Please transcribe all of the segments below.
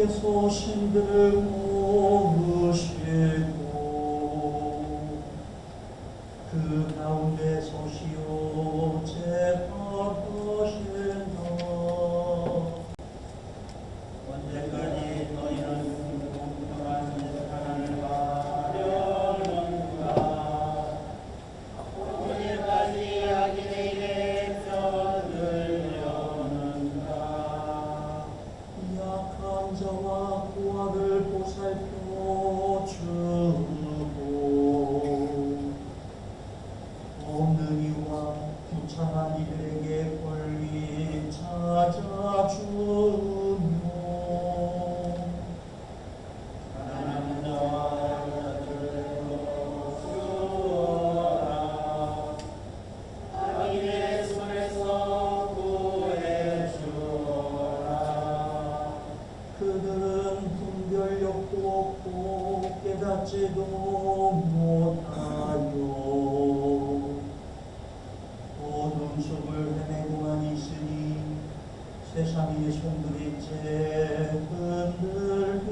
하나님께서 신들을 모으시고 그 가운데 서시오 재판하신다. 언제까지 너희는 공평한 재판을 하려는가? 언제까지 악인의 일에 펴들려는가? 약한 자와 고아를 보살펴 주고 없는 이와 부창한 이들에게 권리 찾아주며 가난한 자와 여자들을 구하라. 악인의 손에서 구해주어라. 그들은 분별력도 없고 깨닫지도 못하여 어두운 숲을 헤매고만 있으니 세상의 손들이 채 흔들린다.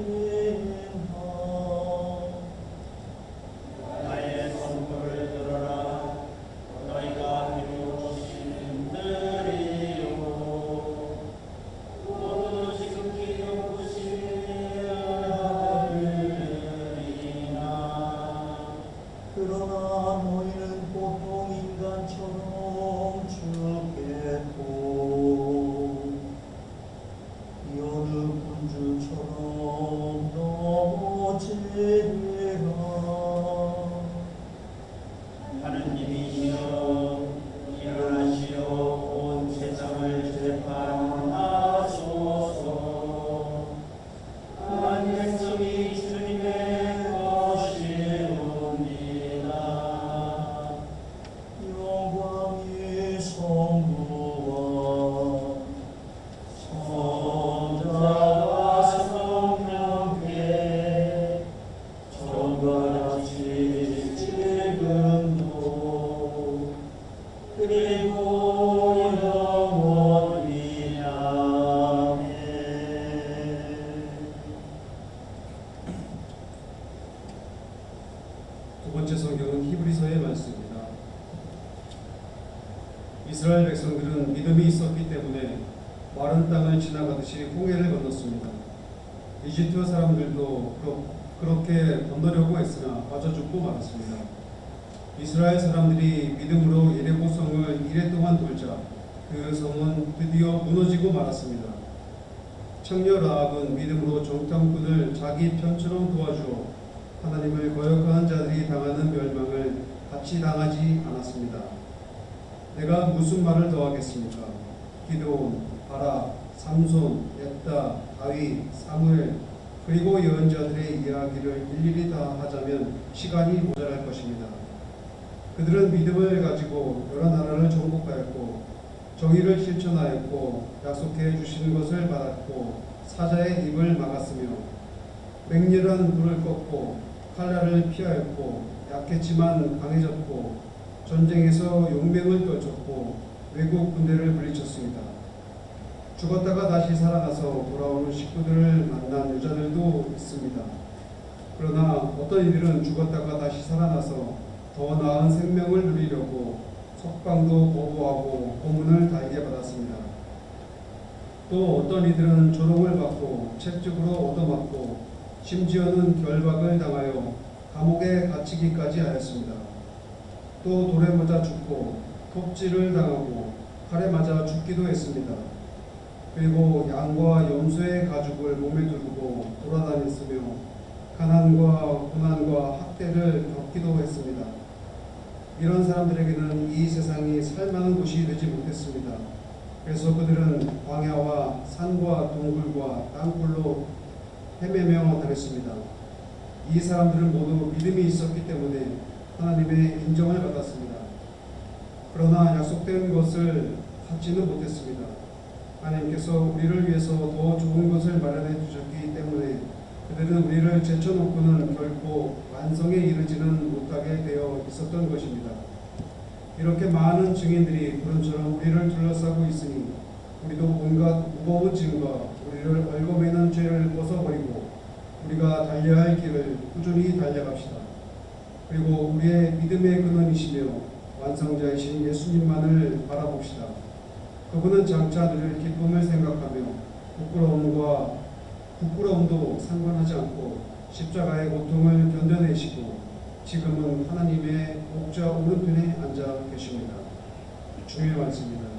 나의 손불을 들어라. 너희가 비록 신들이요 모두 지극히 용부시리나. 그러나 너희는 보통 인간처럼 죽겠고 여느 군주처럼 넘어지리라. 하느님이시여 일어나시어 온 세상을 재판하소서. 그한 백성이 주님의 것이옵니다. 영광이 성부와 성자와 성령께 전과 같이 지금도 그리고 영원히 아멘. 두 번째 성경은 히브리서의 말씀입니다. 이스라엘 백성들은 믿음이 있었기 때문에 마른 땅을 지나가듯이 홍해를 건넜습니다. 이집트 사람들도 그렇게 건너려고 했으나 빠져 죽고 말았습니다. 이스라엘 사람들이 믿음으로 예리고 성을 이래 동안 돌자 그 성은 드디어 무너지고 말았습니다. 청녀 라합은 믿음으로 정탐꾼을 자기 편처럼 도와주어 하나님을 거역하는 자들이 당하는 멸망을 같이 당하지 않았습니다. 내가 무슨 말을 더하겠습니까? 기드온, 바락, 삼손, 옅다, 다윗, 사무엘 그리고 예언자들의 이야기를 일일이 다 하자면 시간이 모자랄 것입니다. 그들은 믿음을 가지고 여러 나라를 정복하였고 정의를 실천하였고 약속해 주시는 것을 받았고 사자의 입을 막았으며 맹렬한 불을 껐고 칼날을 피하였고 약했지만 강해졌고 전쟁에서 용맹을 떨쳤고 외국 군대를 물리쳤습니다. 죽었다가 다시 살아나서 돌아오는 식구들을 만난 여자들도 있습니다. 그러나 어떤 이들은 죽었다가 다시 살아나서 더 나은 생명을 누리려고 석방도 거부하고 고문을 달게 받았습니다. 또 어떤 이들은 조롱을 받고 채찍으로 얻어맞고 심지어는 결박을 당하여 감옥에 갇히기까지 하였습니다. 또 돌에 맞아 죽고 톱질을 당하고 칼에 맞아 죽기도 했습니다. 그리고 양과 염소의 가죽을 몸에 두르고 돌아다녔으며 가난과 고난과 학대를 겪기도 했습니다. 이런 사람들에게는 이 세상이 살만한 곳이 되지 못했습니다. 그래서 그들은 광야와 산과 동굴과 땅굴로 헤매며 다녔습니다. 이 사람들은 모두 믿음이 있었기 때문에 하나님의 인정을 받았습니다. 그러나 약속된 것을 받지는 못했습니다. 하나님께서 우리를 위해서 더 좋은 것을 마련해 주셨기 때문에 그들은 우리를 제쳐놓고는 결코 완성에 이르지는 못하게 되어 있었던 것입니다. 이렇게 많은 증인들이 구름처럼 우리를 둘러싸고 있으니 우리도 온갖 무거운 짐과 우리를 얽어매는 죄를 벗어버리고 우리가 달려야 할 길을 꾸준히 달려갑시다. 그리고 우리의 믿음의 근원이시며 완성자이신 예수님만을 바라봅시다. 그분은 장차 누릴 기쁨을 생각하며 부끄러움도 상관하지 않고 십자가의 고통을 견뎌내시고 지금은 하나님의 목자 오른편에 앉아 계십니다. 주의 말씀입니다.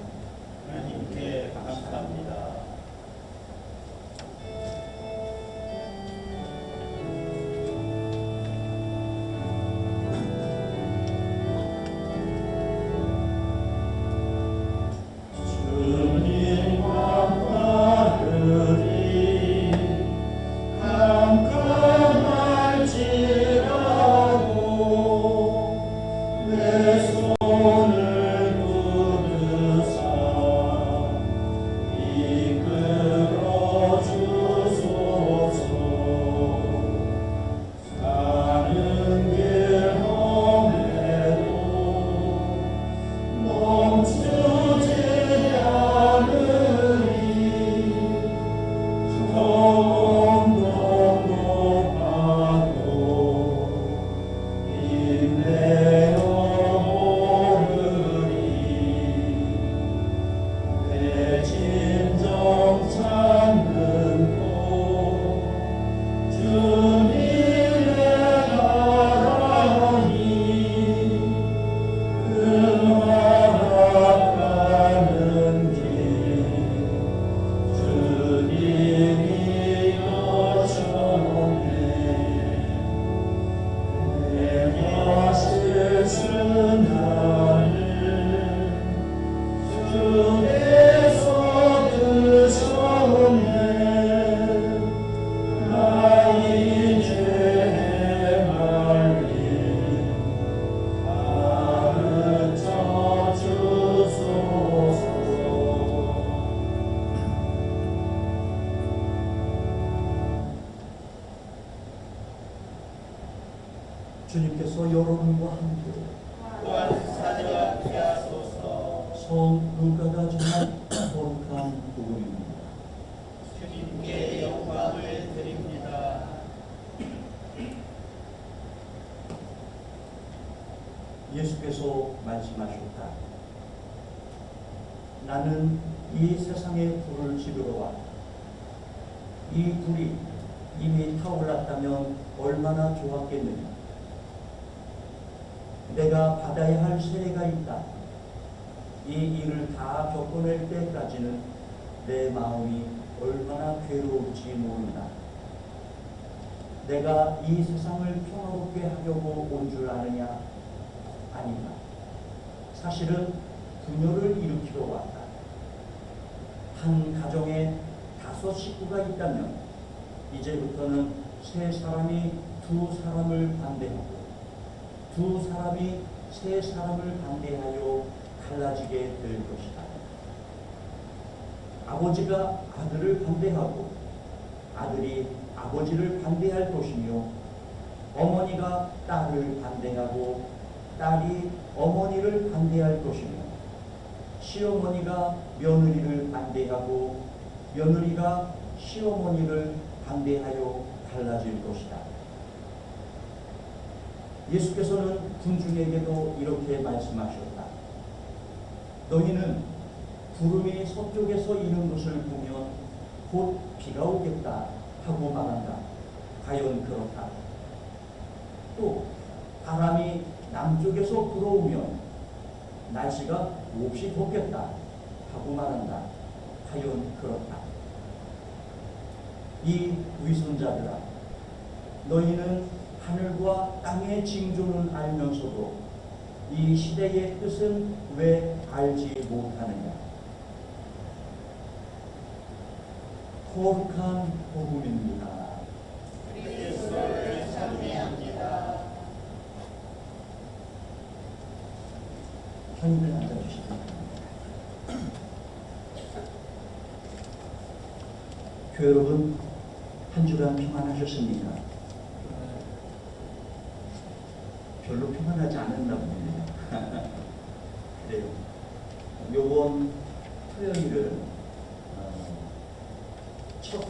하나님께 감사합니다. 주님께서 여러분과 함께 성 루카가 전한 거룩한 복음입니다. 주님께 영광을 드립니다. 예수께서 말씀하셨다. 나는 이 세상에 불을 지르러 왔다. 이 불이 이미 타올랐다면 얼마나 좋았겠느냐. 내가 받아야 할 세례가 있다. 이 일을 다 겪어낼 때까지는 내 마음이 얼마나 괴로울지 모른다. 내가 이 세상을 평화롭게 하려고 온 줄 아느냐? 아니다. 사실은 분열을 일으키러 왔다. 한 가정에 5 식구가 있다면 이제부터는 3 사람이 2 사람을 반대하고 2 사람이 3 사람을 반대하여 갈라지게 될 것이다. 아버지가 아들을 반대하고 아들이 아버지를 반대할 것이며 어머니가 딸을 반대하고 딸이 어머니를 반대할 것이며 시어머니가 며느리를 반대하고 며느리가 시어머니를 반대하여 갈라질 것이다. 예수께서는 군중에게도 이렇게 말씀하셨다. 너희는 구름이 서쪽에서 이는 것을 보면 곧 비가 오겠다 하고 말한다. 과연 그렇다. 또 바람이 남쪽에서 불어오면 날씨가 몹시 덥겠다 하고 말한다. 과연 그렇다. 이 위선자들아, 너희는 하늘과 땅의 징조는 알면서도 이 시대의 뜻은 왜 알지 못하느냐. 거룩한 복음입니다. 그리스도를 찬미합니다. 편의를 앉아주시기 교회 여러분, 한 주간 평안하셨습니까? 별로 평안하지 않았나 보네요. 그래요. 요번 토요일은 첫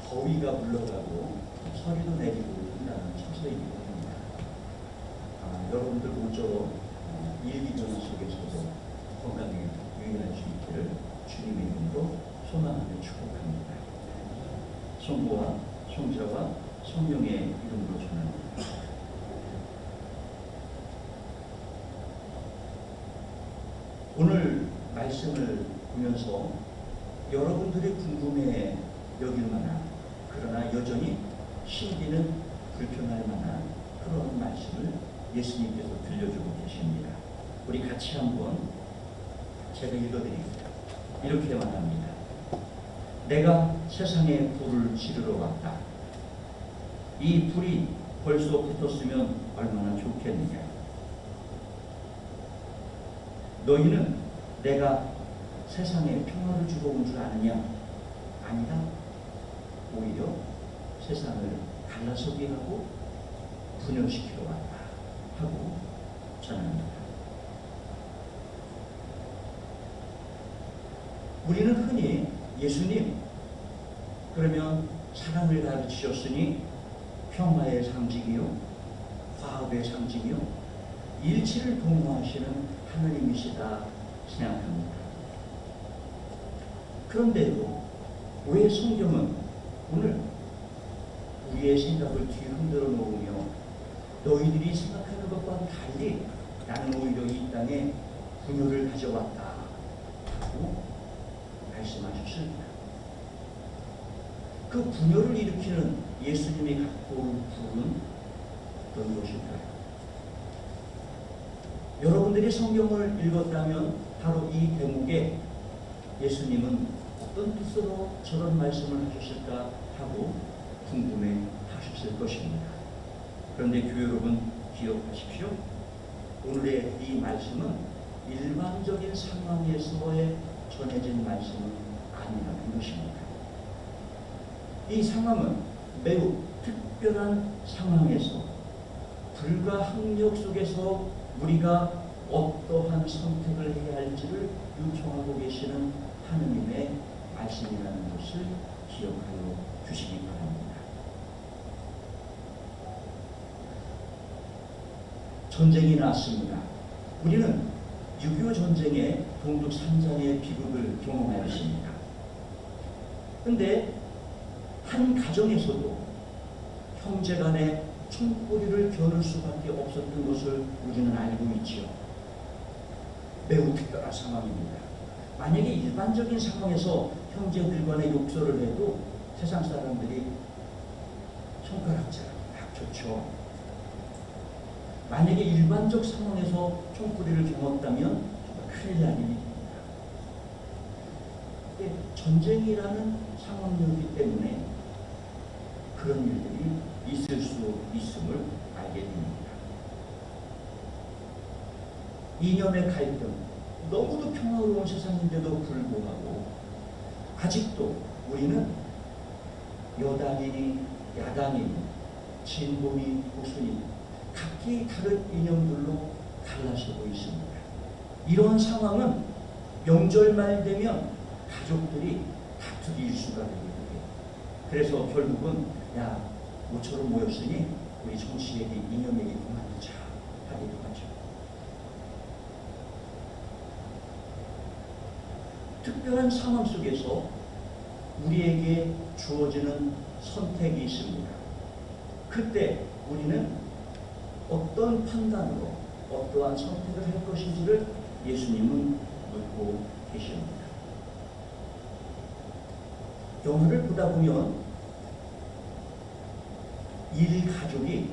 더위가 물러가고 서리도 내리고 있다는 첨서이기도 합니다. 여러분들 모쪼록 일기전 속에서도 건강에 유의할 수 있기를 주님의 이름으로 소망하며 축복합니다. 성부와 성자와 성령의 이름으로 전합니다. 오늘 말씀을 보면서 여러분들이 궁금해 여길 만한, 그러나 여전히 신기는 불편할 만한 그런 말씀을 예수님께서 들려주고 계십니다. 우리 같이 한번 제가 읽어드립니다. 이렇게 말합니다. 내가 세상에 불을 지르러 왔다. 이 불이 벌써 붙었으면 얼마나 좋겠느냐. 너희는 내가 세상에 평화를 주러 온 줄 아느냐? 아니다. 오히려 세상을 갈라서게 하고 분열시키러 왔다 하고 전합니다. 우리는 흔히 예수님 그러면 사랑을 가르치셨으니 평화의 상징이요, 화합의 상징이요, 일치를 도모하시는 하나님이시다 생각합니다. 그런데도 왜 성경은 오늘 우리의 생각을 뒤흔들어 놓으며 너희들이 생각하는 것과는 달리 나는 오히려 이 땅에 분열을 가져왔다 하고 말씀하셨습니다. 그 분열을 일으키는 예수님이 갖고 온 불은 어떤 것일까요? 여러분들이 성경을 읽었다면 바로 이 대목에 예수님은 어떤 뜻으로 저런 말씀을 하셨을까 하고 궁금해 하셨을 것입니다. 그런데 교회 여러분 기억하십시오. 오늘의 이 말씀은 일반적인 상황에서의 전해진 말씀은 아니라는 것입니다. 이 상황은 매우 특별한 상황에서 불과 학력 속에서 우리가 어떠한 선택을 해야 할지를 요청하고 계시는 하느님의 말씀이라는 것을 기억하여 주시기 바랍니다. 전쟁이 났습니다. 우리는 6.25 전쟁의 동독 산장의 비극을 경험하였습니다. 그런데 한 가정에서도 형제 간에 총꼬리를 겨눌 수밖에 없었던 것을 우리는 알고 있지요. 매우 특별한 상황입니다. 만약에 일반적인 상황에서 형제들 간에 욕설을 해도 세상 사람들이 손가락질 딱 좋죠. 만약에 일반적 상황에서 총꼬리를 겪었다면 정말 큰일 날 일입니다. 전쟁이라는 상황이기 때문에 그런 일들이 있을 수 있음을 알게 됩니다. 이념의 갈등, 너무도 평화로운 세상인데도 불구하고 아직도 우리는 여당이니 야당이니 진보니 보수니 각기 다른 이념들로 갈라서고 있습니다. 이런 상황은 명절말 되면 가족들이 다투기 일수가 되게 돼요. 그래서 결국은 야 모처럼 모였으니 우리 정치 얘기, 이념 얘기 그만두자 하기도 하죠. 특별한 상황 속에서 우리에게 주어지는 선택이 있습니다. 그때 우리는 어떤 판단으로 어떠한 선택을 할 것인지를 예수님은 묻고 계십니다. 영화를 보다 보면 일가족이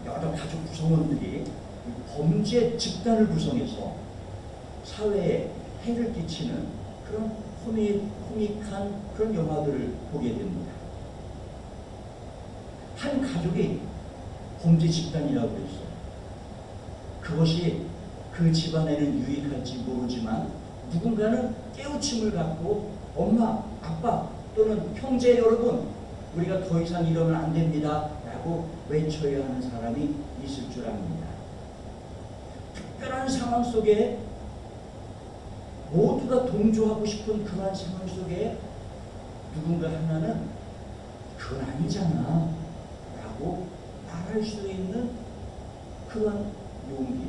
여러 가족 구성원들이 범죄 집단을 구성해서 사회에 해를 끼치는 그런 코믹한 그런 영화들을 보게 됩니다. 한 가족이 범죄 집단이라고 했어요. 그것이 그 집안에는 유익할지 모르지만 누군가는 깨우침을 갖고 엄마, 아빠 또는 형제 여러분 우리가 더 이상 이러면 안 됩니다 라고 외쳐야 하는 사람이 있을 줄 압니다. 특별한 상황 속에 모두가 동조하고 싶은 그러한 상황 속에 누군가 하나는 그건 아니잖아 라고 말할 수 있는 그러한 용기,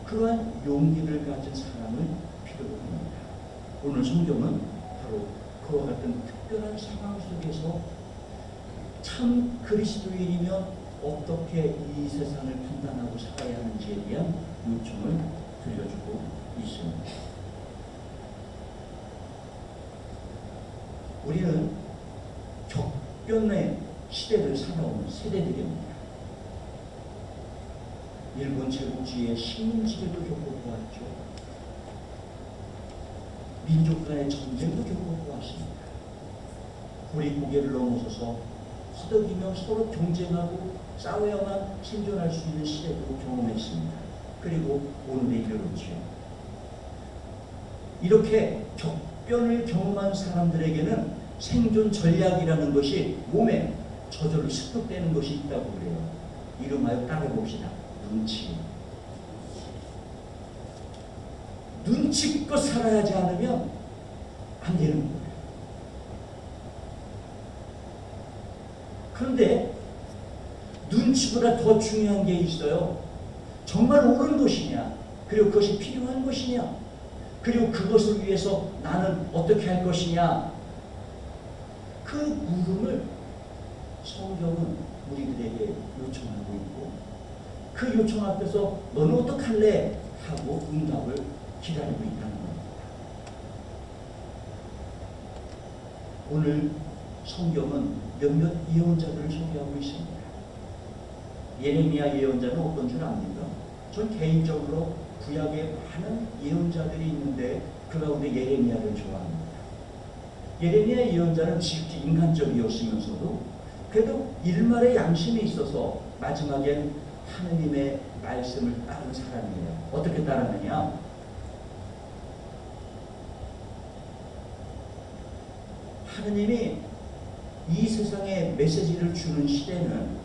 그러한 용기를 가진 사람을 필요로 합니다. 오늘 성경은 바로 그와 같은 특별한 상황 속에서 참 그리스도인이면 어떻게 이 세상을 판단하고 살아야 하는지에 대한 요청을 들려주고 있습니다. 우리는 격변의 시대를 살아온 세대들입니다. 일본 제국주의의 식민지배도 겪어보았죠. 민족 간의 전쟁도 겪어보았습니다. 우리 고개를 넘어서서 허덕이며 서로 경쟁하고 싸워야만 생존할 수 있는 시대도 경험했습니다. 그리고 오늘에 이르렀죠. 이렇게 격변을 경험한 사람들에게는 생존 전략이라는 것이 몸에 저절로 습득되는 것이 있다고 그래요. 이름하여 따라해봅시다. 눈치. 눈치껏 살아야지 않으면 안 되는 거예요. 그런데 눈치보다 더 중요한 게 있어요. 정말 옳은 것이냐, 그리고 그것이 필요한 것이냐, 그리고 그것을 위해서 나는 어떻게 할 것이냐, 그 물음을 성경은 우리들에게 요청하고 있고, 그 요청 앞에서 너는 어떡할래? 하고 응답을 기다리고 있다는 겁니다. 오늘 성경은 몇몇 예언자들을 소개하고 있습니다. 예레미야 예언자는 어떤 줄 압니까? 전 개인적으로 구약에 많은 예언자들이 있는데 그 가운데 예레미야를 좋아합니다. 예레미야 예언자는 지극히 인간적이었으면서도 그래도 일말의 양심이 있어서 마지막엔 하느님의 말씀을 따른 사람이에요. 어떻게 따르느냐? 하느님이 이 세상에 메시지를 주는 시대는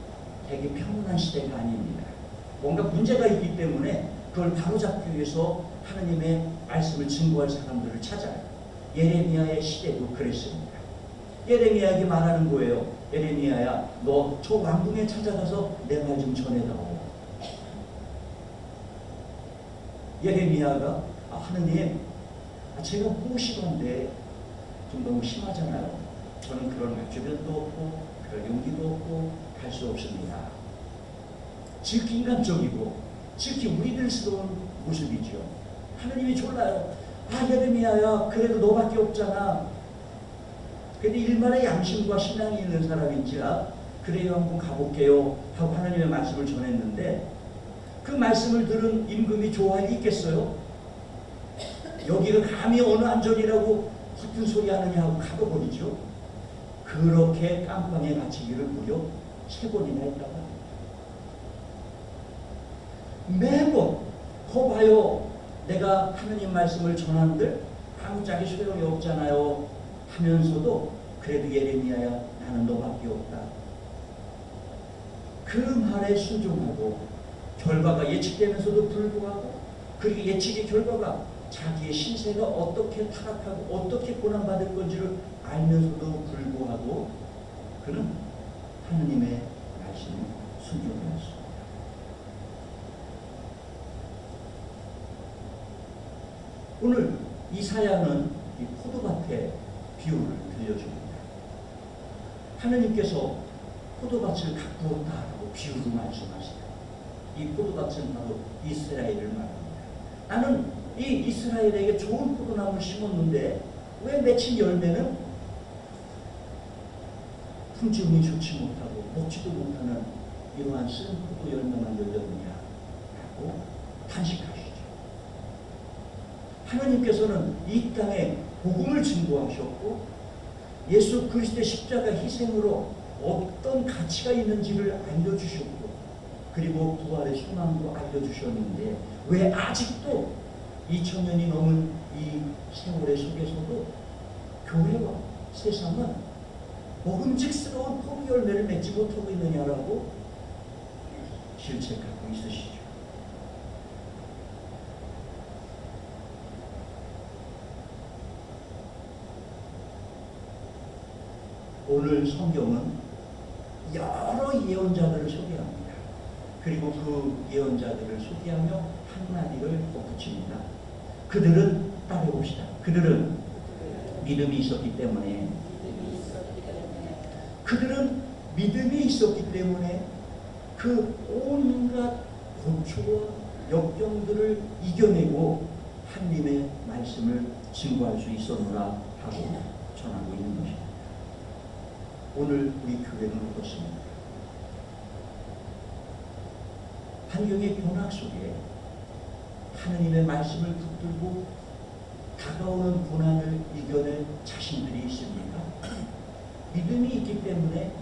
되게 평온한 시대가 아닙니다. 뭔가 문제가 있기 때문에 그걸 바로잡기 위해서 하느님의 말씀을 증거할 사람들을 찾아요. 예레미야의 시대도 그랬습니다. 예레미야에게 말하는 거예요. 예레미야야, 너 저 왕궁에 찾아가서 내 말 좀 전해다오. 예레미야가 하느님, 제가 무엇이건데 좀 너무 심하잖아요. 저는 그런 주변도 없고 그럴 용기도 없고 갈 수 없습니다. 지극히 인간적이고 지극히 우리들스러운 모습이죠. 하느님이 졸라요. 예레미야야, 그래도 너밖에 없잖아. 근데 일말의 양심과 신앙이 있는 사람인지라 그래요, 한번 가볼게요 하고 하나님의 말씀을 전했는데 그 말씀을 들은 임금이 좋아할 리 있겠어요? 여기가 감히 어느 안전이라고 허튼 소리 하느냐 하고 가둬버리죠. 그렇게 깜빵에 갇히기를 무려 3번이나 했다고 합니다. 매번 봐요, 내가 하느님 말씀을 전하는데 아무짝에 소용이 없잖아요 하면서도 그래도 예레미야야, 나는 너밖에 없다. 그 말에 순종하고 결과가 예측되면서도 불구하고 그리고 예측의 결과가 자기의 신세가 어떻게 타락하고 어떻게 고난받을 건지를 알면서도 불구하고 그는 하느님의 말씀에 순종하였습니다. 오늘 이사야는 이 포도밭의 비유를 들려줍니다. 하느님께서 포도밭을 가꾸었다라고 비유로 말씀하시다. 이 포도밭은 바로 이스라엘을 말합니다. 나는 이 이스라엘에게 좋은 포도나무를 심었는데 왜 맺힌 열매는 품질이 좋지 못하고 먹지도 못하는 이러한 쓴 포도 열매만 열렸느냐라고 탄식하시죠. 하나님께서는 이 땅에 복음을 증거하셨고 예수 그리스도의 십자가 희생으로 어떤 가치가 있는지를 알려주셨고 그리고 부활의 소망도 알려주셨는데 왜 아직도 2000년이 넘은 이 세월의 속에서도 교회와 세상은 먹음직스러운 포도 열매를 맺지 못하고 있느냐라고 질책하고 있으시죠. 오늘 성경은 여러 예언자들을 소개합니다. 그리고 그 예언자들을 소개하며 한마디를 덧붙입니다. 그들은 따라해봅시다. 그들은 믿음이 있었기 때문에 그들은 믿음이 있었기 때문에 그 온갖 고초와 역경들을 이겨내고 하나님의 말씀을 증거할 수 있었노라 하고 전하고 있는 것입니다. 오늘 우리 교회는 어떻습니까? 환경의 변화 속에 하나님의 말씀을 붙들고 다가오는 고난을 이겨낼 자신들이 있습니까? 믿음이 있기 때문에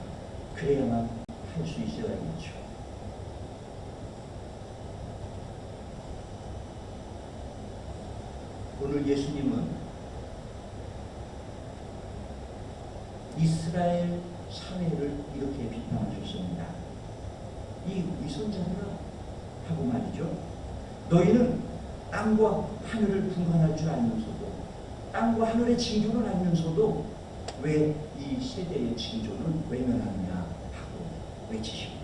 그래야만 할 수 있어야겠죠. 오늘 예수님은 이스라엘 사회를 이렇게 비판하셨습니다. 이 위선자들아 하고 말이죠. 너희는 땅과 하늘을 분간할 줄 알면서도, 땅과 하늘의 징조를 알면서도 왜 이 세대의 징조는 외면하느냐 하고 외치십니다.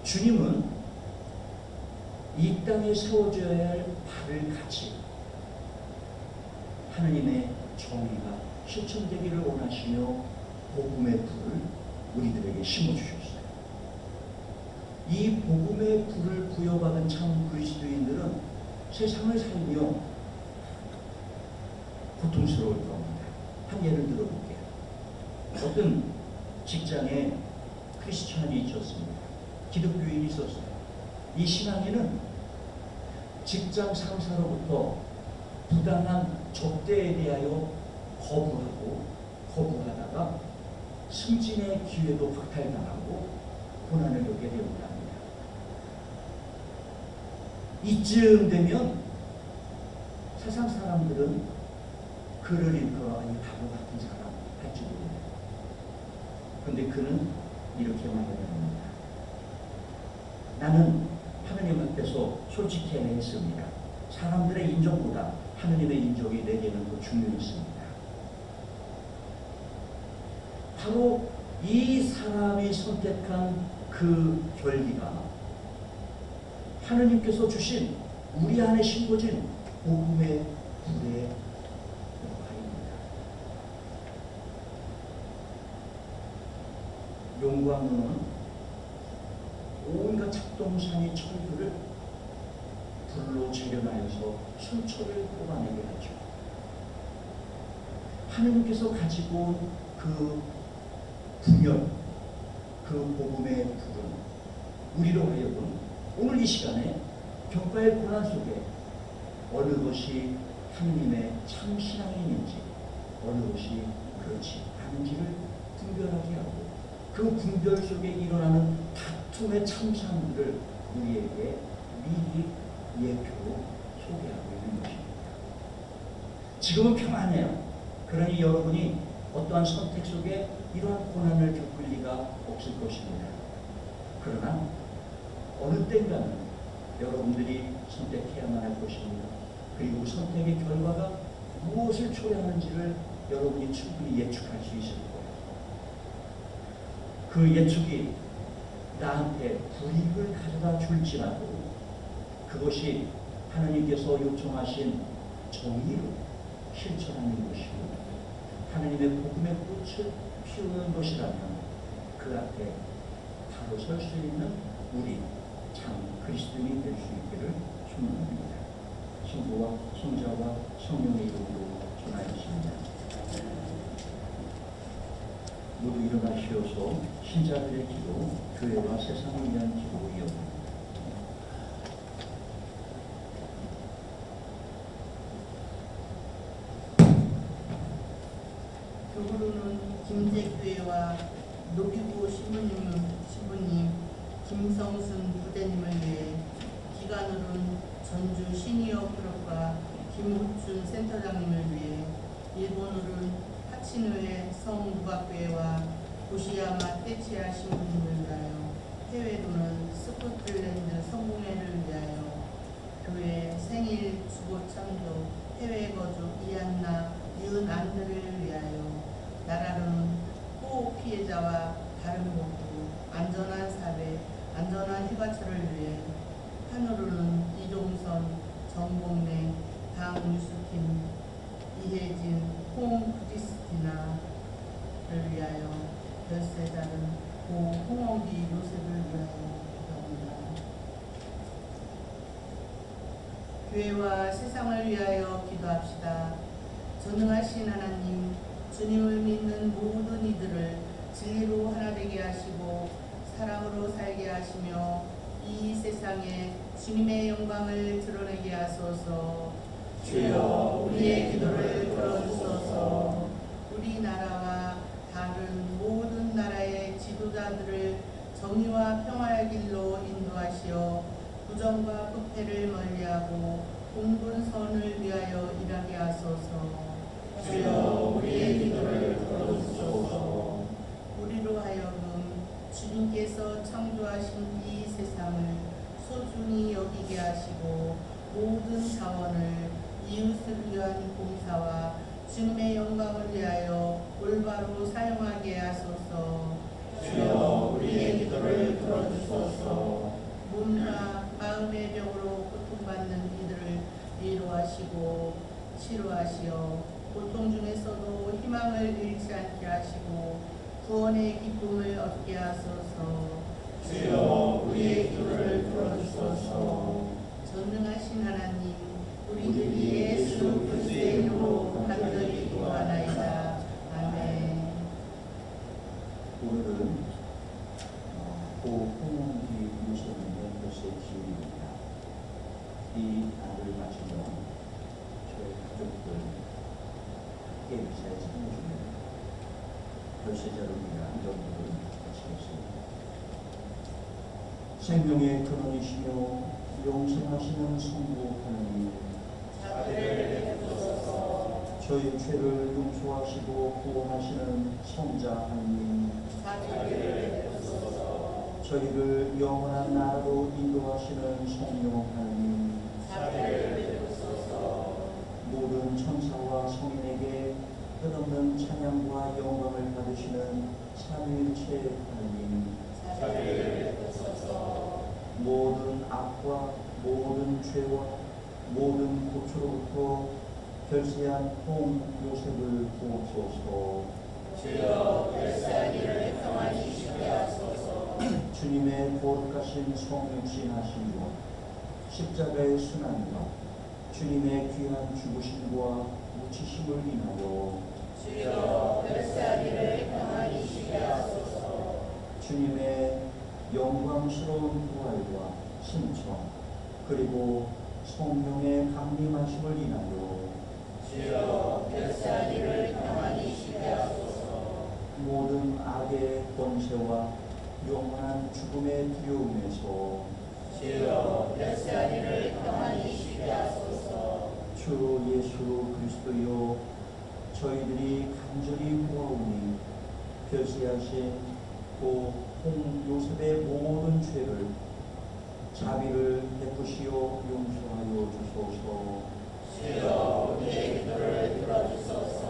주님은 이 땅에 세워져야 할 발을 같이 하나님의 정의가 실천되기를 원하시며 복음의 불을 우리들에게 심어주셨어요. 이 복음의 불을 부여받은 참 그리스도인들은 세상을 살며 고통스러울 겁니다. 한 예를 들어볼게요. 어떤 직장에 크리스찬이 있었습니다. 기독교인이 있었어요. 이 신앙인은 직장 상사로부터 부당한 접대에 대하여 거부하다가 승진의 기회도 박탈당하고 고난을 겪게 되었답니다. 이쯤 되면 세상 사람들은 그를 일컬어 이 바보 같은 사람 할지 모릅니다. 그런데 그는 이렇게 말합니다. 나는 하나님 앞에서 솔직히 했습니다. 사람들의 인정보다 하나님의 인정이 내게는 더 중요했습니다. 바로 이 사람이 선택한 그 결기가 하나님께서 주신 우리 안에 심어진 복음의 불의 역할입니다. 용광로는 온갖 작동산이 철들을 불로 재련하여서 순초를 뽑아내게 하죠. 하나님께서 가지고 온 그 분열, 그 복음의 불은 우리로 하여금 오늘 이 시간에 격과의 고난 속에 어느 것이 하나님의 참 신앙인인지 어느 것이 그렇지 않은지를 분별하게 하고 그 분별 속에 일어나는 다툼의 참상들을 우리에게 미리 예표로 소개하고 있는 것입니다. 지금은 평안해요. 그러니 여러분이 어떠한 선택 속에 이러한 고난을 겪을 리가 없을 것입니다. 그러나 어느 때인가는 여러분들이 선택해야만 할 것입니다. 그리고 선택의 결과가 무엇을 초래하는지를 여러분이 충분히 예측할 수 있을 거예요. 그 예측이 나한테 불이익을 가져다 줄지라도 그것이 하나님께서 요청하신 정의로 실천하는 것이고 하나님의 복음의 꽃을 피우는 것이라면 그 앞에 바로 설 수 있는 우리 참 그리스도인이 될 수 있기를 축원합니다. 성부와 성자와 성령의 이름으로 전하였습니다. 모두 일어나시어서 신자들의 기도, 교회와 세상을 위한 기도 이어갑니다. 교구로는 김제교회와 노기구 신부님, 김성순 부대님을 위해, 기간으로는 전주 시니어 클럽과 김호춘 센터장님을 위해, 일본으로는 하치노에 성무학교회와 고시야마 테치야 신부님을 위하여, 해외로는 스코틀랜드 성공회를 위하여 휴가철을 위해 한우로는 이종선, 정봉래, 강유수팀, 이혜진, 홍크리스티나를 위하여 별세자는 고 홍원기 요셉을 위하여 기도합니다. 교회와 세상을 위하여 기도합시다. 전능하신 하나님, 주님을 믿는 모든 이들을 진리로 하나 되게 하시고 사랑으로 살게 하시며 이 세상에 주님의 영광을 드러내게 하소서. 주여 우리의 기도를 들어주소서. 우리나라와 다른 모든 나라의 지도자들을 정의와 평화의 길로 인도하시어 부정과 부패를 멀리하고 공분선을 위하여 일하게 하소서. 주여 우리의 기도를 들어주소서. 우리로 하여금 주님께서 창조하신 이 세상을 소중히 여기게 하시고 모든 자원을 이웃을 위한 봉사와 주님의 영광을 위하여 올바로 사용하게 하소서. 주여 우리의 기도를 들어주소서. 몸과 마음의 병으로 고통받는 이들을 위로하시고 치료하시어 고통 중에서도 희망을 잃지 않게 하시고 구원의 기쁨을 얻게 하소서. 주여 우리의 기도를 들어주소서. 전능하신 하나님, 우리 예수 그리스도의 이름으로 간절히 기도하나이다. 아멘. 오늘은 고 홍원기 유소님의 별세 기일입니다. 이 날을 맞추며 저희 가족들 함께 미사에 참여주며 별세자를 위한 기도를 마치겠습니다. 생명의 근원이시며 용서하시는 성부 하나님, 자비를 베푸소서. 저희 죄를 용서하시고 구원하시는 성자 하나님, 자비를 베푸소서. 저희를 영원한 나라로 인도하시는 성령 하나님, 자비를 베푸소서. 모든 천사와 성인에게 끝없는 찬양과 영광을 받으시는 삼위일체 하나님, 자비를 베푸소서. 모든 악과 모든 죄와 모든 고초로부터 결세한 홍 요셉을 구하소서. 주여 별세한 이를 평안히 쉬게 하소서. 주님의 거룩하신 성육신 하심과 십자가의 순환과 주님의 귀한 죽으심과 묻히심을 인하여 주여 별세한 이를 평안히 쉬게 하소서. 주님의 영광스러운 부활과 승천 그리고 성령의 강림하심을 인하여 주여 별세한 이를 평안히 쉬게 하소서. 모든 악의 권세와 영원한 죽음의 두려움에서 주여 별세한 이를 평안히 쉬게 하소서. 주 예수 그리스도여, 저희들이 간절히 구하오니 별세하신 고 홍 요셉의 모든 죄를 자비를 베푸시어 용서하여 주소서. 주여 우리의 기도를 들어주소서.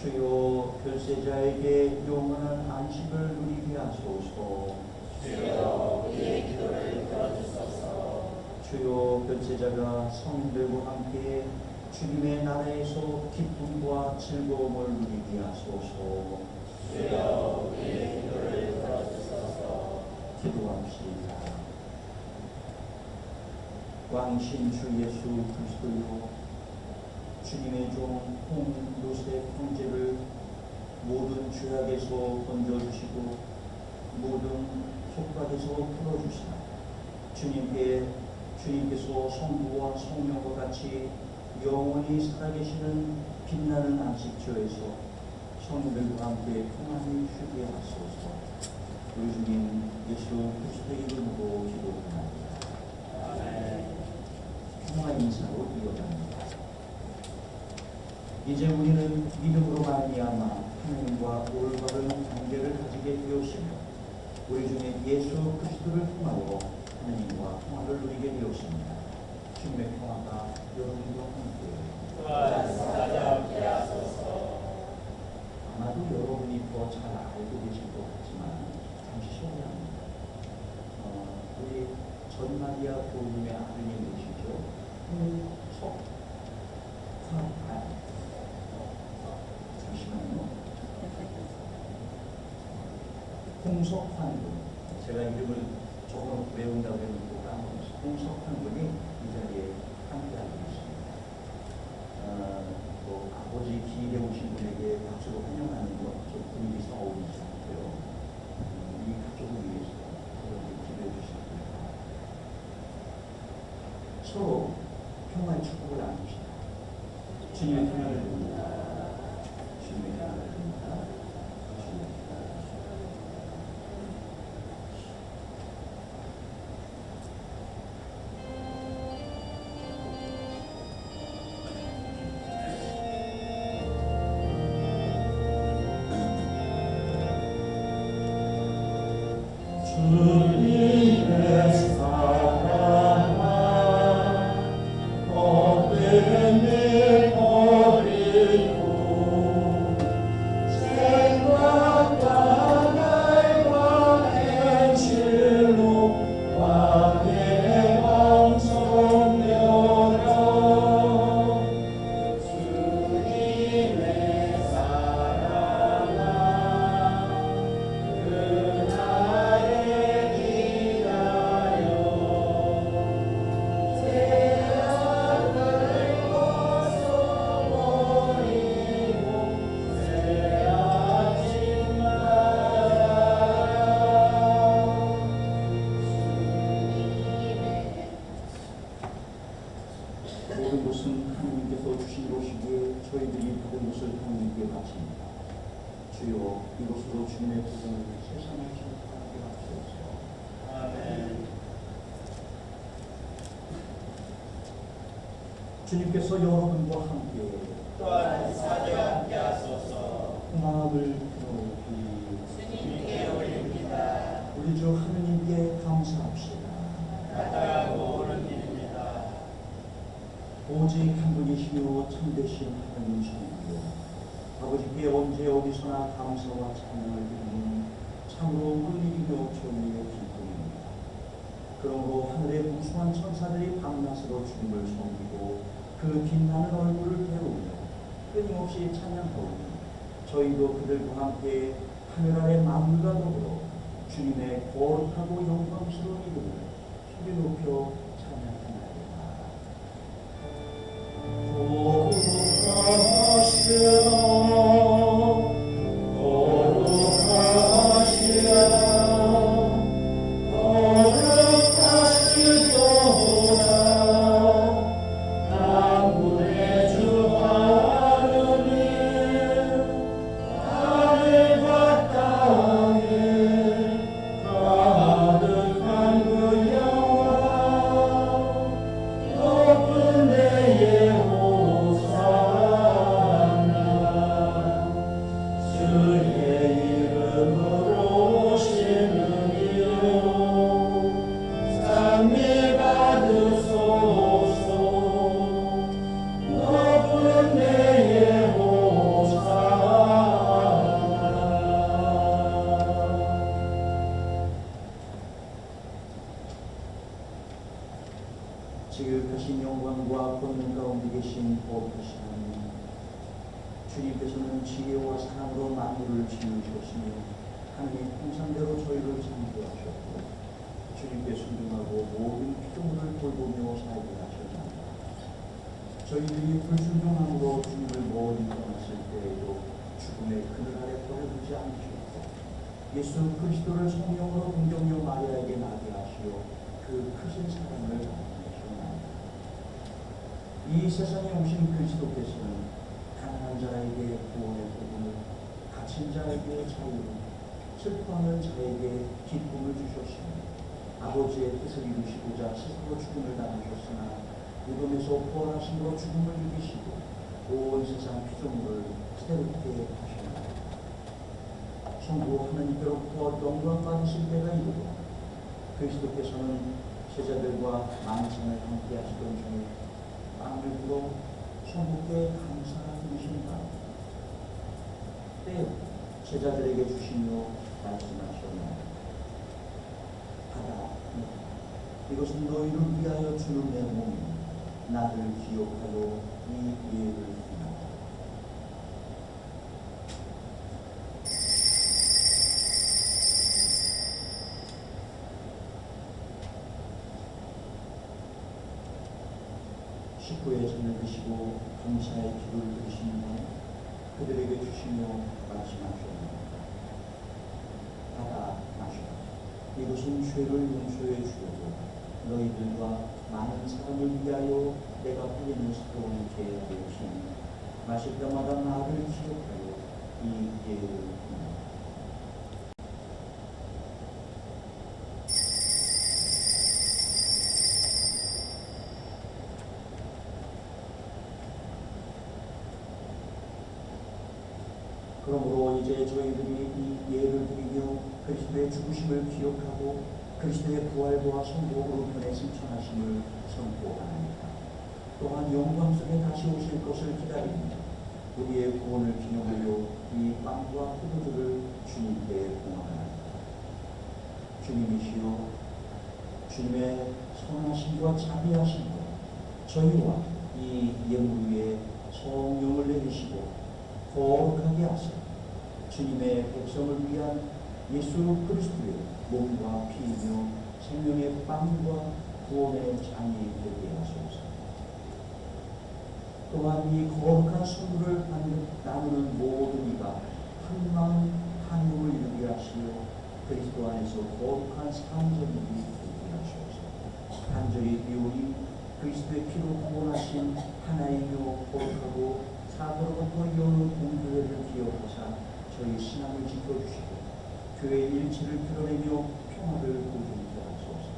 주여 별세자에게 영원한 안식을 누리게 하소서. 주여 우리의 기도를 들어주소서. 주여 별세자가 성인들과 함께 주님의 나라에서 기쁨과 즐거움을 누리게 하소서. 주여 우리의 기도를 들어주소서. 기도합시다. 왕이신 주 예수 그리스도여, 주님의 종 홍 요셉 형제를 모든 죄악에서 건져주시고 모든 속박에서 풀어주시나 주님께서 성부와 성령과 같이 영원히 살아계시는 빛나는 안식처에서 성령들과 함께 평안히 쉬게 하소서. 우리 주님 예수 그리스도의 이름으로 기도합니다. 아멘. 평화 인사로 이어갑니다. 이제 우리는 믿음으로 말미암아 하나님과 올바른 관계를 가지게 되었으며 우리 중에 예수 그리스도를 통하여 하나님과 평화를 누리게 되었습니다. 주님의 평화가 여러분과 함께 또한 사자함께 하소서. 아마도 여러분이 더 잘 알고 계실 것 같지만 잠시 소개합니다. 우리 전마리아 교우님의 아드님이시죠. 잠시만요. 홍석환 군. 제가 이름을 조금 외운다고 했는데 홍석환 군이 이 자리에 함께하고 있습니다. 아버지 길에 오신 분에게 박수로 환영하는 것좀 분위기 어울리지 않고요. 이 가족을 위해서 기도해 주시기 바랍니다. 서로 평화의 축복을 나눕시다. 주님의 평화를 빕니다. 주님의 평화를 빕니다. 주님의 평화를 빕니다. 주님의 사랑아 어땠니 버리고 생각과 날과 행실로 왕의 방송 열어 주님의 사랑아 그날에 기다려 죄악을 벗어버리고 새 아침 모든 것은 하나님께서 주신 것이기에 저희들이 받은 것을 하나님께 바칩니다. 주여 이것으로 주님의 복음을 세상에 전파하게 하옵소서. 아멘. 주님께서 여러분과 함께 또한 사제 함께 하소서. 마음을 높이 주님께 올립니다. 우리 주 하느님께 감사합시다. 마땅하고 옳은 일입니다. 오직 한 분이시요 참되신 하나님 성부요 아버지께 언제 어디서나 감사와 찬양을 드리는 참으로 은일이며 존귀의 기쁨입니다. 그러므로 하늘의 무수한 천사들이 밤낮으로 주님을 섬기고 그 빛나는 얼굴을 배우며 끊임없이 찬양하오니 저희도 그들과 함께 하늘 아래 만물과 더불어 주님의 거룩하고 영광스러운 이름을 소리 높여 찬양하나이다. 지극하신 영광과 권능 가운데 계신 거룩하신 하나님, 주님께서는 지혜와 사랑으로 만물을 지으셨으며 하나님 형상대로 저희를 창조하셨고 주님께 순종하고 모든 피조물을 돌보며 살게 하셨나이다. 저희들이 불순종함으로 주님을 멀리 떠났을 때에도 죽음의 그늘 아래 버려두지 않으셨고 예수 그리스도를 성령으로 공경여 마리아에게 나게 하시어 그 크신 사랑을 이 세상에 오신 그리스도께서는 가난한 자에게 구원의 복음을, 갇힌 자에게 자유를, 슬퍼하는 자에게 기쁨을 주셨으며 아버지의 뜻을 이루시고자 스스로 죽음을 당하셨으나 무덤에서 부활하심으로 죽음을 이기시고 온 세상 피조물을 새롭게 하셨나이다. 성부 하나님께로부터 영광 받으실 때가 이르고 그리스도께서는 제자들과 만찬을 함께 하시던 중에 빵을 불어 성부께 감사드리신다. 때 제자들에게 주시며 말씀하셨나이다. 받아 이것은 너희를 위하여 주는 내 몸이 나를 기억하여 이 예를 행하라. 식구의 잔을 드시고 감사의 기도를 드리신 후 그들에게 주시며 말씀하셨습니다. 받아 마시라. 이것은 죄를 용서해 주려고 너희들과 많은 사람을 위하여 내가 흘리는 새로운 계약이오시니 마실 때마다 나를 기억하여 이 예를 행하라. 그러므로 이제 저희들이 이 예를 드리며 그리스도의 죽으심을 기억하고 그리스도의 부활과 성도로 변해 승천하심을 선포하나이다. 또한 영광 속에 다시 오실 것을 기다립니다. 우리의 구원을 기념하여 이 빵과 포도주를 주님께 봉하나이다. 주님이시여, 주님의 선하심과 자비하심과 저희와 이 예물 위에 성령을 내리시고 거룩하게 하사 주님의 백성을 위한 예수 그리스도의 몸과 피이며 생명의 빵과 구원의 잔이 되게 하소서. 또한 이 거룩한 선물을 나누는 모든 이가 한 마음 한 몸을 이루게 하시며 그리스도 안에서 거룩한 산전물이 되게 하소서. 간절히 비오니 그리스도의 피로 구원하신 하나이며 거룩하고 사도로부터 이어오는 공교회를 기억하사 저희 신앙을 지켜주시고 교회의 일치를 드러내며 평화를 보존케 하소서.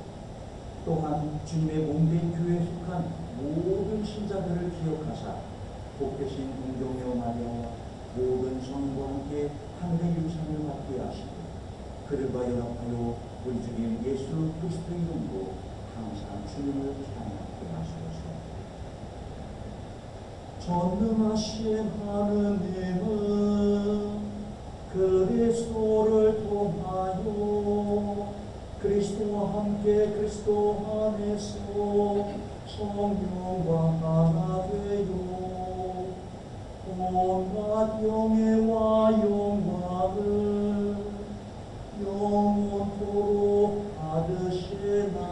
또한 주님의 몸된 교회에 속한 모든 신자들을 기억하사 복되신 공동여 마리아와 모든 성과 함께 하늘의 유산을 받게 하시고 그들과 연합하여 우리 주님 예수 그리스도의 이름으로 항상 주님을 찬양하게 하소서. 전능하신 하느님은 그리스도를 통하여 그리스도와 함께 그리스도 안에서 성령과 하나 되어 온갖 영예와 영광을 영원토록 받으시나이다.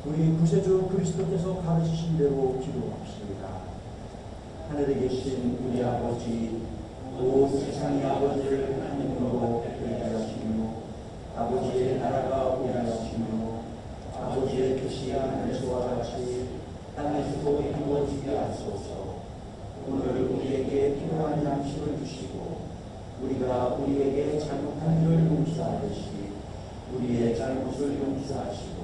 우리 구세주 그리스도께서 가르치신 대로 기도합시다. 하늘에 계신 우리 아버지, 온 세상의 아버지를 하나님으로 예배하시며 아버지의 나라가 오게 하시며 아버지의 뜻이 하늘에서와 같이 땅에서도 이루어지게 하소서. 오늘 우리에게 필요한 양식을 주시고 우리가 우리에게 잘못한 일을 용서하듯이 우리의 잘못을 용서하시고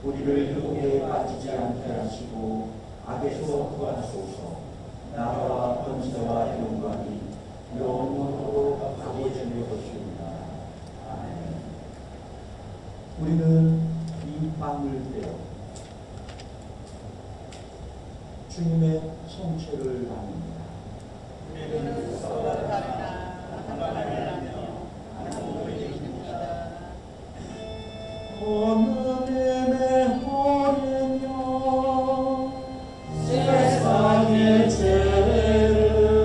우리를 유혹에 빠지지 않게 하시고 악에서 구하소서. 나라와 권세와 영광이 영원토록 아버지의 것입니다. 아멘. 우리는 이 빵을 떼어 주님의 성체를 나눕니다. 우리는 서로 다르나 하나님이라며 하나님을 믿습니다. 하느님의 어린 양 세상의 죄를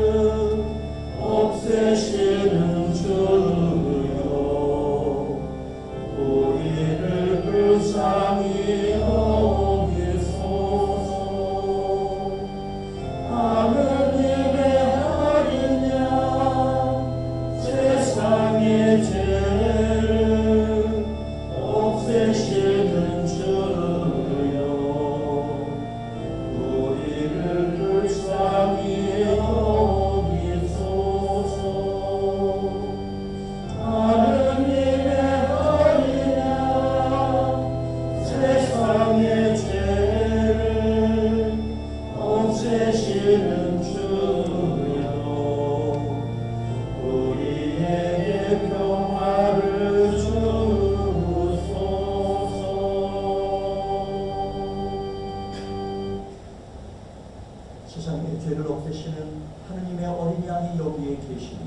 하느님의 어린 양이 여기에 계시니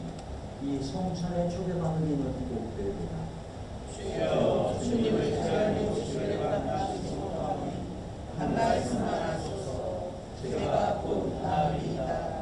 이 성찬에 초대받으리는 복되리라. 주여 주님을 제안해 주시기를 감사하시오니 한 말씀 하소서. 제가 곧 나으리이다.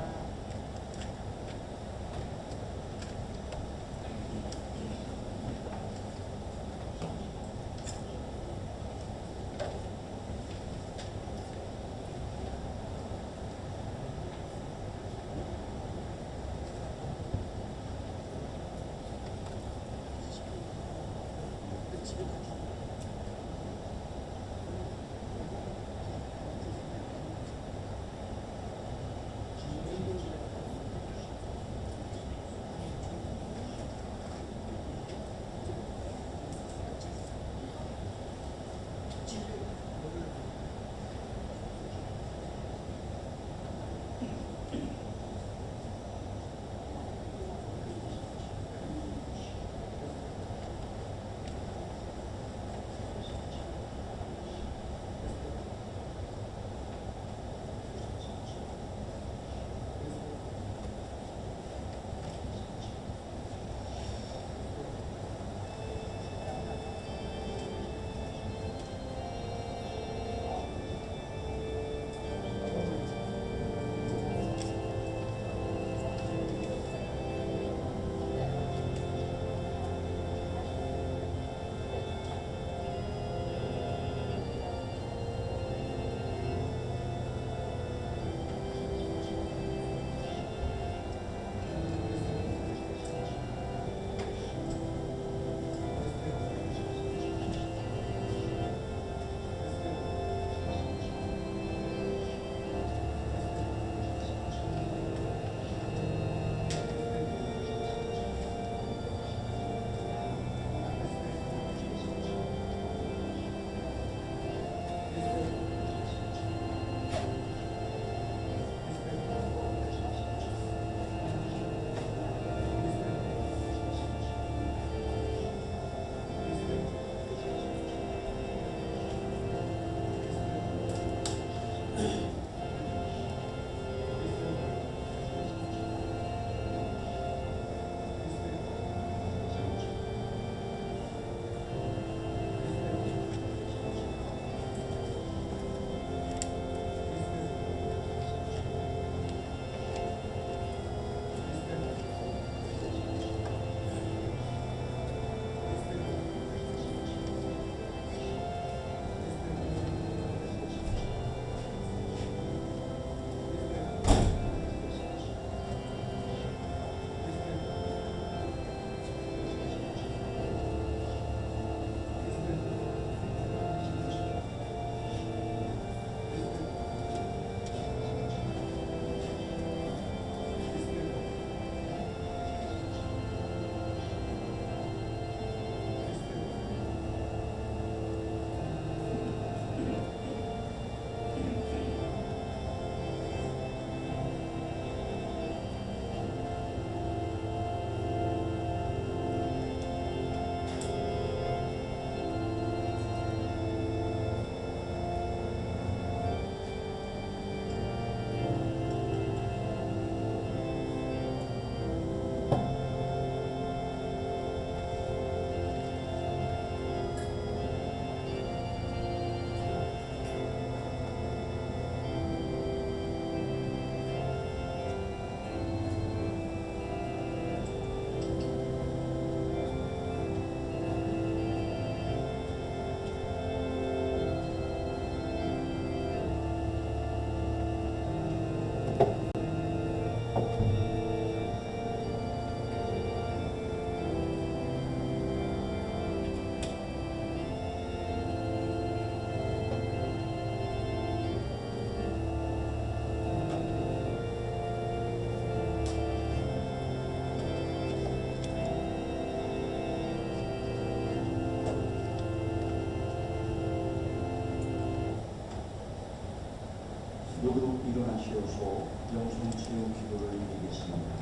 모두 일어나시어서 영성치유 기도를 드리겠습니다.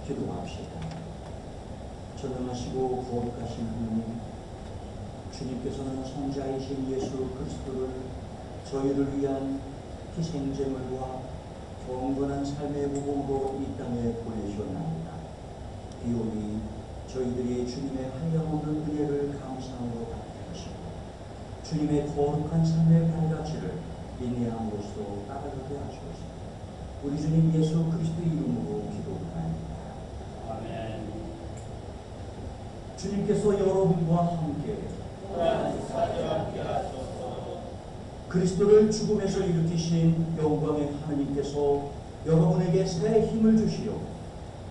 기도합시다. 전능하시고 거룩하신 하나님, 주님께서는 성자이신 예수 그리스도를 저희를 위한 희생제물과 경건한 삶의 복음으로 이 땅에 보내주었나이다. 비오니 저희들이 주님의 한량없는 은혜를 감사함으로 받게 하시고 주님의 거룩한 삶의 발자취를 인내함으로써 따라가게 하소서. 우리 주님 예수 그리스도의 이름으로 기도하옵나이다. 아멘. 주님께서 여러분과 함께 그리스도를 죽음에서 일으키신 영광의 하느님께서 여러분에게 새 힘을 주시려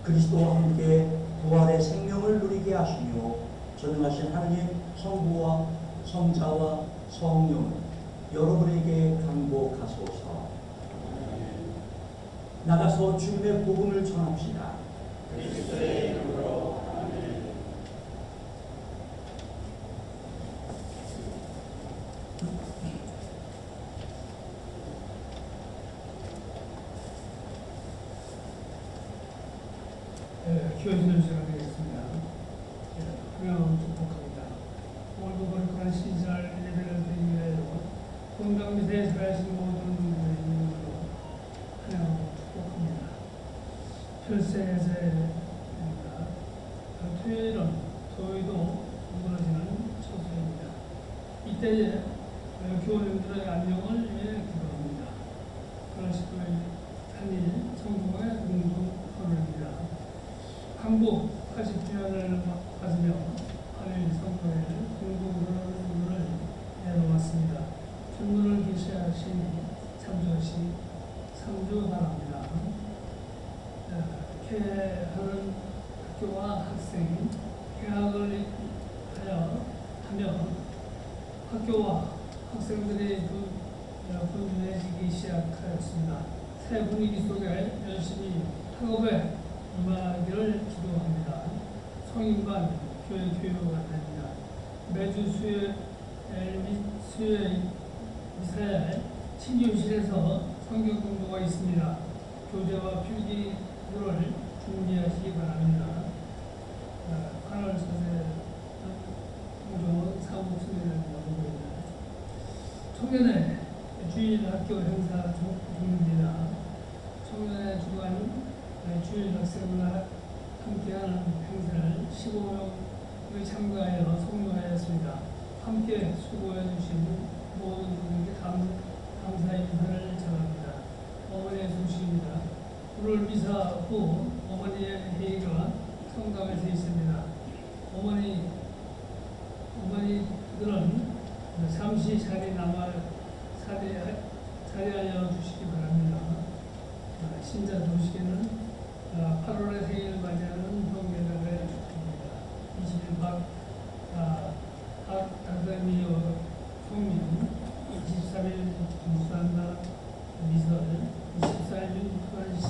그리스도와 함께 부활의 생명을 누리게 하시며 전능하신 하느님 성부와 성자와 성령을 여러분에게 강복하소서. 나가서 주님의 복음을 전합시다. 그리스도의 이름으로 아멘. 기원주는 시작하겠습니다. 하나님 축복합니다. 오늘도 거룩한 신설 예배를 드리기 위하여 건강 밑에 살아계신 모든 분들의 이름으로 하나님 축복합니다. 별세제입니다. 토요일은 토요일도 무너지는 초소입니다. 이때에 교우님들의 안녕을 위해 기도합니다. 그런 19일 3일 성공의 공동선언입니다. 항복 80주년을 맞으며 하늘 성도회를 공동선언을 내놓았습니다. 전문을 계시하신 참조시 3주 바랍니다. 개하는 학교와 학생이 개학을 하며 학교와 학생들이 분주해지기 시작하였습니다. 새 분위기 속에 열심히 학업에 임하기를 기도합니다. 성인반 교회 교육안내입니다. 매주 수요일 미사일 친교실에서 성경 공부가 있습니다. 교재와 필기를 준비하시기 바랍니다. 8월 4일 공정은 사무총회를 연구입니다. 청년의 주일 학교 행사 중입니다. 청년의 주간 주일 학생과 함께하는 행사를 15명이 참가하여 성료하였습니다. 함께 수고해 주신 모든 분에게 감사 인사를 전합니다. 어머니의 소식입니다. 오늘 미사 후 어머니의 회의가 성당에서 있습니다. 어머니들은 잠시 자리하여 주시기 바랍니다. 신자 도시계는 8월의 생일을 맞이하는 형제들의 축복입니다. 20일 박다미오 총민, 23일 김수한나 미설, 24일 현수,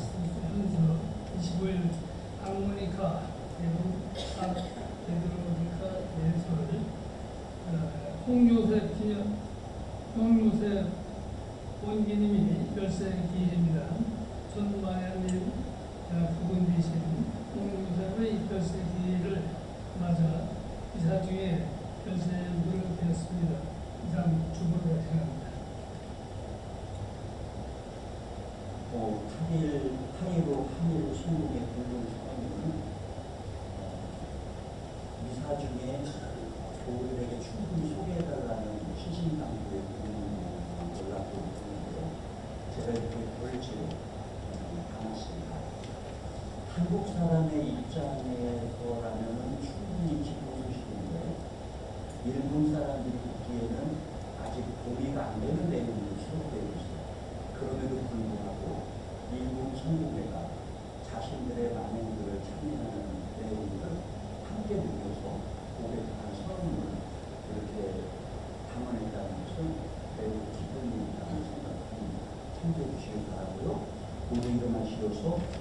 25일 하모니카 베드로니카 예설, 홍요셉 원기님이 별세 기일입니다. 전마야님 부분 대신 홍요셉의 별세 기일을 맞아 이사 중에 별세를 되었습니다. 이상 주보를 생각합니다. 8.15 한일 총국의 공동선언은 미사 중에 교우들에게 충분히 소개해달라는 시신당부의 연락도 있는데 제가 이렇게 볼지 않았습니다. 한국 사람의 입장에서라면 충분히 기쁜 소식인데 일본 사람들이 듣기에는 아직 동의가 안 되는 내용으로 수록되고 있어요. 그럼에도 불구하고 일본 성공회가 자신들의 만행들을 참여하는 내용들을 함께 느껴서 고백한 선언을 이렇게 담아냈다는 것은 매우 기쁜 일이라는 생각을 참고해 주시기 바라고요. 모두 일어나시어서